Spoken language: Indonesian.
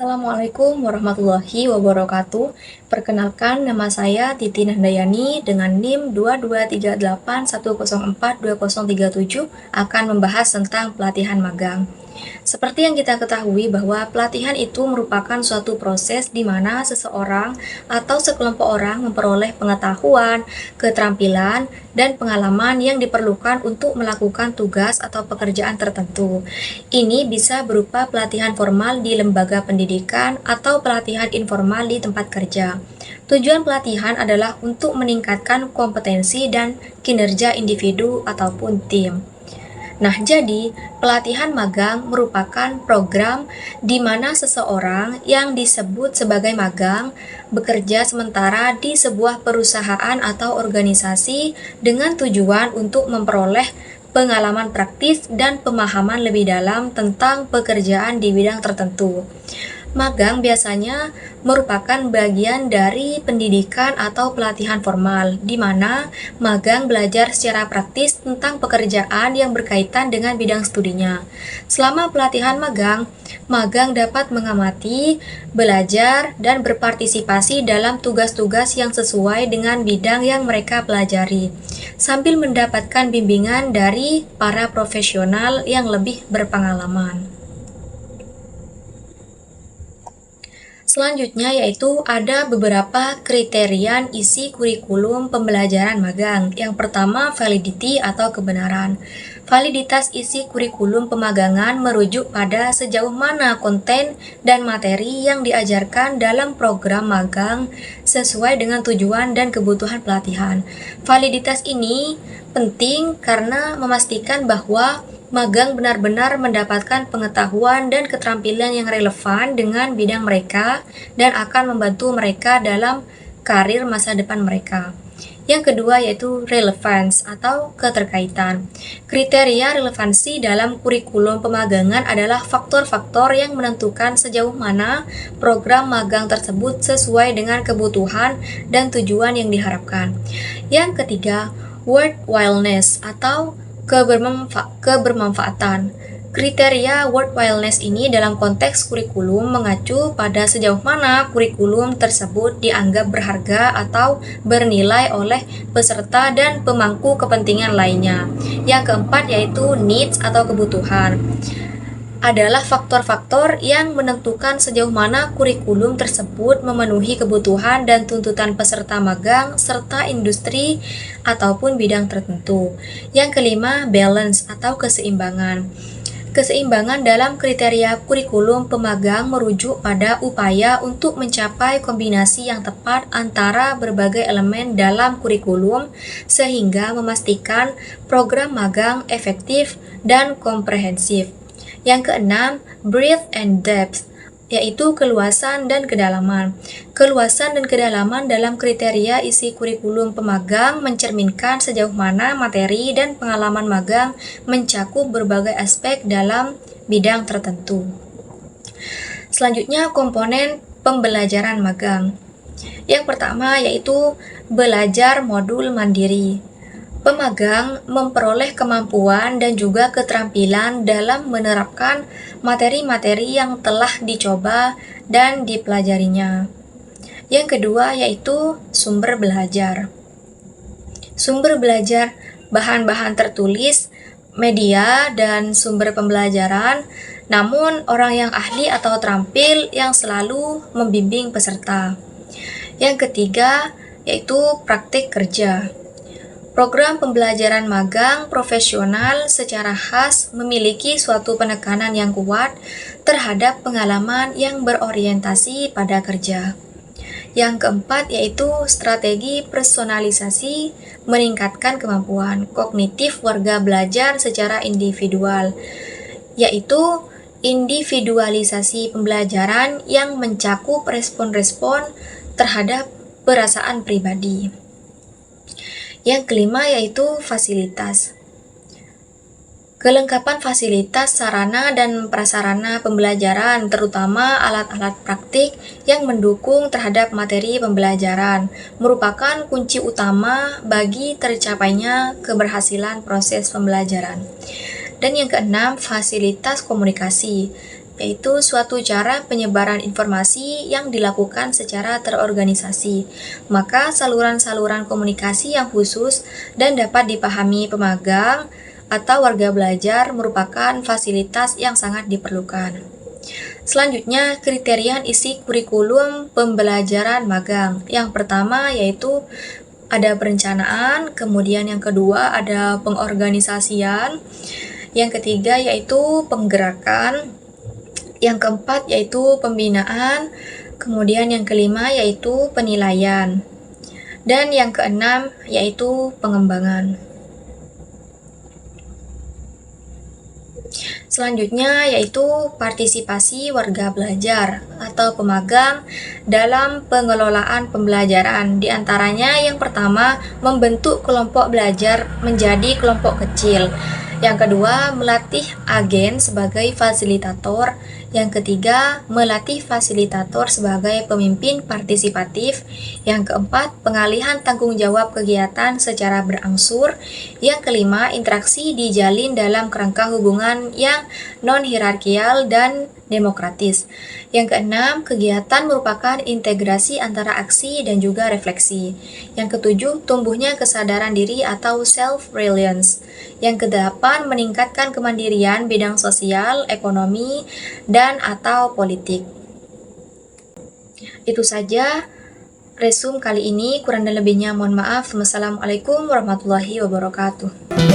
Assalamualaikum warahmatullahi wabarakatuh. Perkenalkan, nama saya Titi Nahdayani dengan NIM 2238104237 akan membahas tentang pelatihan magang. Seperti yang kita ketahui bahwa pelatihan itu merupakan suatu proses di mana seseorang atau sekelompok orang memperoleh pengetahuan, keterampilan, dan pengalaman yang diperlukan untuk melakukan tugas atau pekerjaan tertentu. Ini bisa berupa pelatihan formal di lembaga pendidikan atau pelatihan informal di tempat kerja. Tujuan pelatihan adalah untuk meningkatkan kompetensi dan kinerja individu ataupun tim. Nah, jadi pelatihan magang merupakan program di mana seseorang yang disebut sebagai magang bekerja sementara di sebuah perusahaan atau organisasi dengan tujuan untuk memperoleh pengalaman praktis dan pemahaman lebih dalam tentang pekerjaan di bidang tertentu. Magang biasanya merupakan bagian dari pendidikan atau pelatihan formal, di mana magang belajar secara praktis tentang pekerjaan yang berkaitan dengan bidang studinya. Selama pelatihan magang, magang dapat mengamati, belajar, dan berpartisipasi dalam tugas-tugas yang sesuai dengan bidang yang mereka pelajari, sambil mendapatkan bimbingan dari para profesional yang lebih berpengalaman. Selanjutnya yaitu ada beberapa kriteria isi kurikulum pembelajaran magang. Yang pertama, validity atau kebenaran. Validitas isi kurikulum pemagangan merujuk pada sejauh mana konten dan materi yang diajarkan dalam program magang sesuai dengan tujuan dan kebutuhan pelatihan. Validitas ini penting karena memastikan bahwa magang benar-benar mendapatkan pengetahuan dan keterampilan yang relevan dengan bidang mereka dan akan membantu mereka dalam karir masa depan mereka. Yang kedua yaitu relevance atau keterkaitan. Kriteria relevansi dalam kurikulum pemagangan adalah faktor-faktor yang menentukan sejauh mana program magang tersebut sesuai dengan kebutuhan dan tujuan yang diharapkan. Yang ketiga, worthwhileness atau kebermanfaatan. Kriteria worthwhileness ini dalam konteks kurikulum mengacu pada sejauh mana kurikulum tersebut dianggap berharga atau bernilai oleh peserta dan pemangku kepentingan lainnya. Yang keempat yaitu needs atau kebutuhan. Adalah faktor-faktor yang menentukan sejauh mana kurikulum tersebut memenuhi kebutuhan dan tuntutan peserta magang serta industri ataupun bidang tertentu. Yang kelima, balance atau keseimbangan. Keseimbangan dalam kriteria kurikulum pemagang merujuk pada upaya untuk mencapai kombinasi yang tepat antara berbagai elemen dalam kurikulum sehingga memastikan program magang efektif dan komprehensif. Yang keenam, breadth and depth, yaitu keluasan dan kedalaman. Keluasan dan kedalaman dalam kriteria isi kurikulum pemagang mencerminkan sejauh mana materi dan pengalaman magang mencakup berbagai aspek dalam bidang tertentu. Selanjutnya, komponen pembelajaran magang. Yang pertama yaitu belajar modul mandiri. Pemagang memperoleh kemampuan dan juga keterampilan dalam menerapkan materi-materi yang telah dicoba dan dipelajarinya. Yang kedua yaitu sumber belajar. Sumber belajar, bahan-bahan tertulis, media, dan sumber pembelajaran, namun orang yang ahli atau terampil yang selalu membimbing peserta. Yang ketiga yaitu praktik kerja. Program pembelajaran magang profesional secara khas memiliki suatu penekanan yang kuat terhadap pengalaman yang berorientasi pada kerja. Yang keempat yaitu strategi personalisasi meningkatkan kemampuan kognitif warga belajar secara individual, yaitu individualisasi pembelajaran yang mencakup respon-respon terhadap perasaan pribadi. Yang kelima yaitu fasilitas. Kelengkapan fasilitas sarana dan prasarana pembelajaran, terutama alat-alat praktik yang mendukung terhadap materi pembelajaran, merupakan kunci utama bagi tercapainya keberhasilan proses pembelajaran. Dan yang keenam, fasilitas komunikasi. yaitu suatu cara penyebaran informasi yang dilakukan secara terorganisasi. Maka saluran-saluran komunikasi yang khusus dan dapat dipahami pemagang atau warga belajar merupakan fasilitas yang sangat diperlukan. Selanjutnya, kriteria isi kurikulum pembelajaran magang. Yang pertama yaitu ada perencanaan, kemudian yang kedua ada pengorganisasian, yang ketiga yaitu penggerakan, yang keempat yaitu pembinaan, kemudian yang kelima yaitu penilaian, dan yang keenam yaitu pengembangan. Selanjutnya yaitu partisipasi warga belajar atau pemagang dalam pengelolaan pembelajaran. Di antaranya yang pertama, membentuk kelompok belajar menjadi kelompok kecil. Yang kedua, melatih agen sebagai fasilitator. Yang ketiga, melatih fasilitator sebagai pemimpin partisipatif. Yang keempat, pengalihan tanggung jawab kegiatan secara berangsur. Yang kelima, interaksi dijalin dalam kerangka hubungan yang non-hierarkial dan demokratis. Yang keenam, kegiatan merupakan integrasi antara aksi dan juga refleksi. Yang ketujuh, tumbuhnya kesadaran diri atau self-reliance. Yang kedelapan, meningkatkan kemandirian bidang sosial, ekonomi, dan atau politik. Itu saja resum kali ini, kurang dan lebihnya mohon maaf. Wassalamualaikum warahmatullahi wabarakatuh.